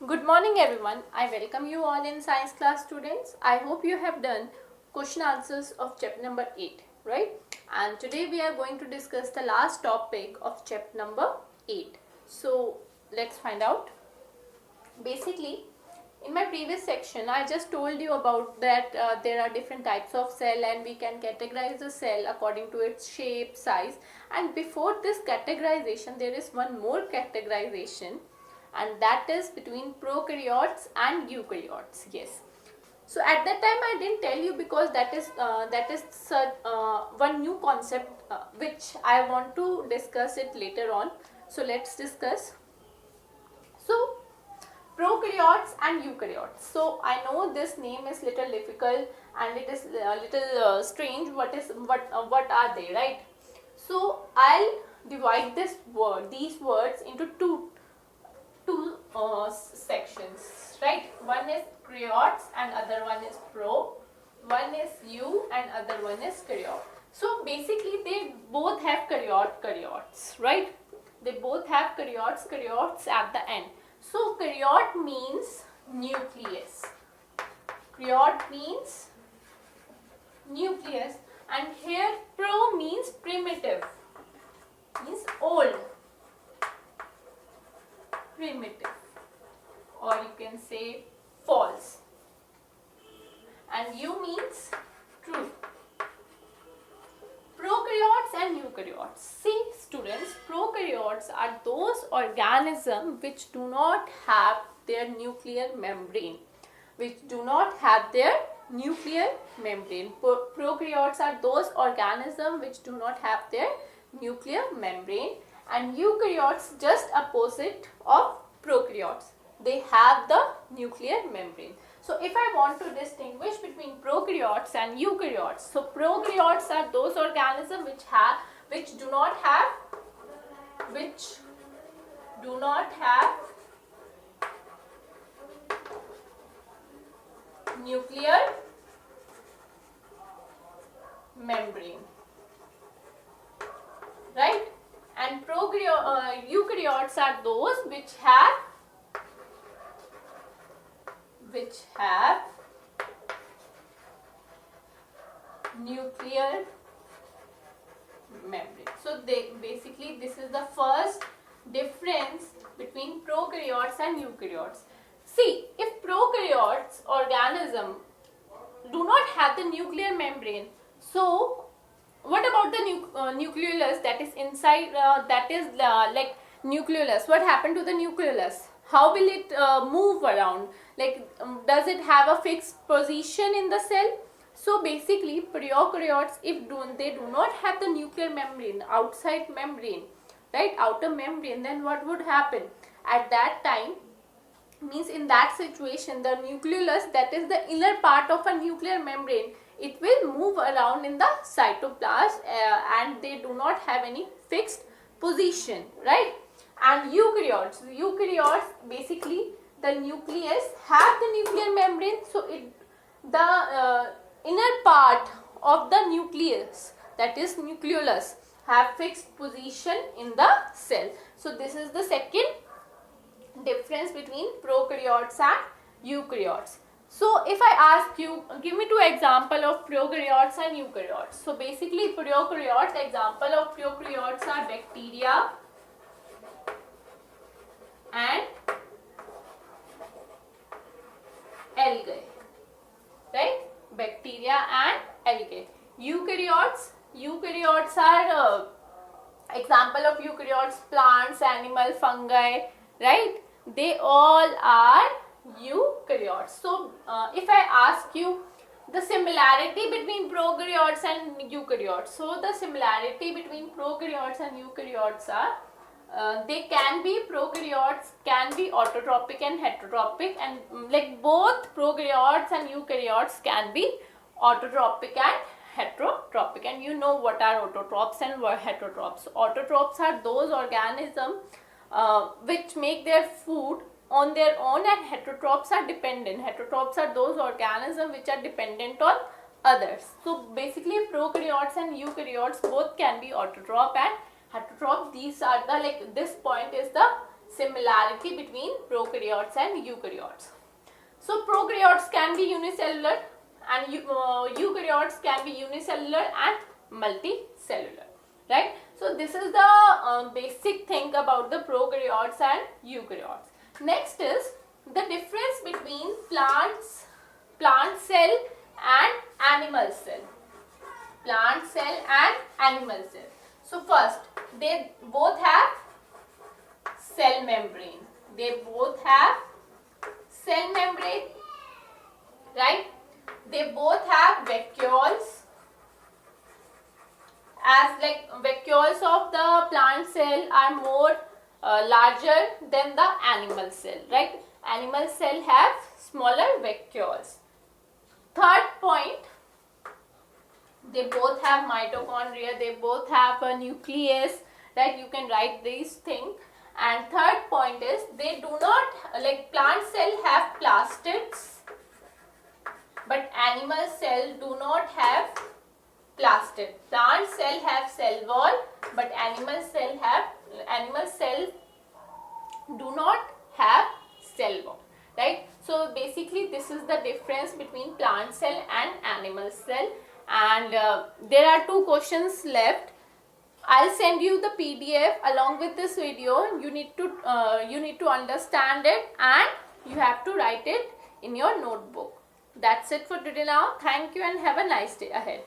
Good morning everyone. I welcome you all in science class students. I hope you have done question answers of chapter number 8, right? And today we are going to discuss the last topic of chapter number 8. So let's find out. Basically, in my previous section I just told you about that there are different types of cell and we can categorize the cell according to its shape, size, and before this categorization there is one more categorization, and that is between prokaryotes and eukaryotes. Yes, so at that time I didn't tell you because that is one new concept which I want to discuss it later on. So let's discuss. So prokaryotes and eukaryotes. So I know this name is little difficult and it is a little strange. What are they, right? So I'll divide these words into two sections, right? One is karyotes and other one is pro. One is eu and other one is karyot. So basically they both have karyotes, right? They both have karyotes at the end. So karyot means nucleus. Karyot means nucleus, and here pro means primitive, means old, primitive, or you can say false, and eu means true. Prokaryotes and eukaryotes. See students, prokaryotes are those organisms which do not have their nuclear membrane. Prokaryotes are those organisms which do not have their nuclear membrane, and eukaryotes just opposite of prokaryotes. They have the nuclear membrane. So if I want to distinguish between prokaryotes and eukaryotes, so prokaryotes are those organisms which do not have nuclear membrane, right? And eukaryotes are those which have nuclear membrane. So this is the first difference between prokaryotes and eukaryotes. See, if prokaryotes organism do not have the nuclear membrane, so what about the nucleolus that is inside, like nucleolus? What happened to the nucleolus? How will it move around? Like, does it have a fixed position in the cell? So basically, prokaryotes, if they do not have the nuclear membrane, outside membrane, right, outer membrane, then what would happen at that time? Means in that situation, the nucleolus, that is the inner part of a nuclear membrane, it will move around in the cytoplasm and they do not have any fixed position, right? And eukaryotes basically the nucleus have the nuclear membrane, so the inner part of the nucleus, that is nucleolus, have fixed position in the cell. So this is the second difference between prokaryotes and eukaryotes. So if I ask you, give me two examples of prokaryotes and eukaryotes. So basically prokaryotes, example of prokaryotes are bacteria and algae, right? Bacteria and algae. Eukaryotes are example of eukaryotes, plants, animal, fungi, right? They all are eukaryotes. So if I ask you the similarity between prokaryotes and eukaryotes, so the similarity between prokaryotes and eukaryotes are prokaryotes can be autotrophic and heterotrophic, and like both prokaryotes and eukaryotes can be autotrophic and heterotrophic. And you know what are autotrophs and what heterotrophs. Autotrophs are those organisms which make their food on their own, and heterotrophs are dependent. Heterotrophs are those organisms which are dependent on others. So basically prokaryotes and eukaryotes both can be autotroph and heterotroph. These are the, like, this point is the similarity between prokaryotes and eukaryotes. So prokaryotes can be unicellular and eukaryotes can be unicellular and multicellular, right? So this is the basic thing about the prokaryotes and eukaryotes. Next is the difference between plant cell and animal cell. Plant cell and animal cell. So first, they both have cell membrane. They both have cell membrane, right? They both have vacuoles. As like vacuoles of the plant cell are more larger than the animal cell, right? Animal cell have smaller vacuoles. Third point, they both have mitochondria, they both have a nucleus, right? You can write these things. And third point is they do not, like plant cell have plastids, but animal cell do not have plastid. Plant cell have cell wall, but animal cell do not have cell wall, right? So basically this is the difference between plant cell and animal cell. And there are 2 questions left. I'll send you the PDF along with this video. You need to understand it and you have to write it in your notebook. That's it for today now. Thank you and have a nice day ahead.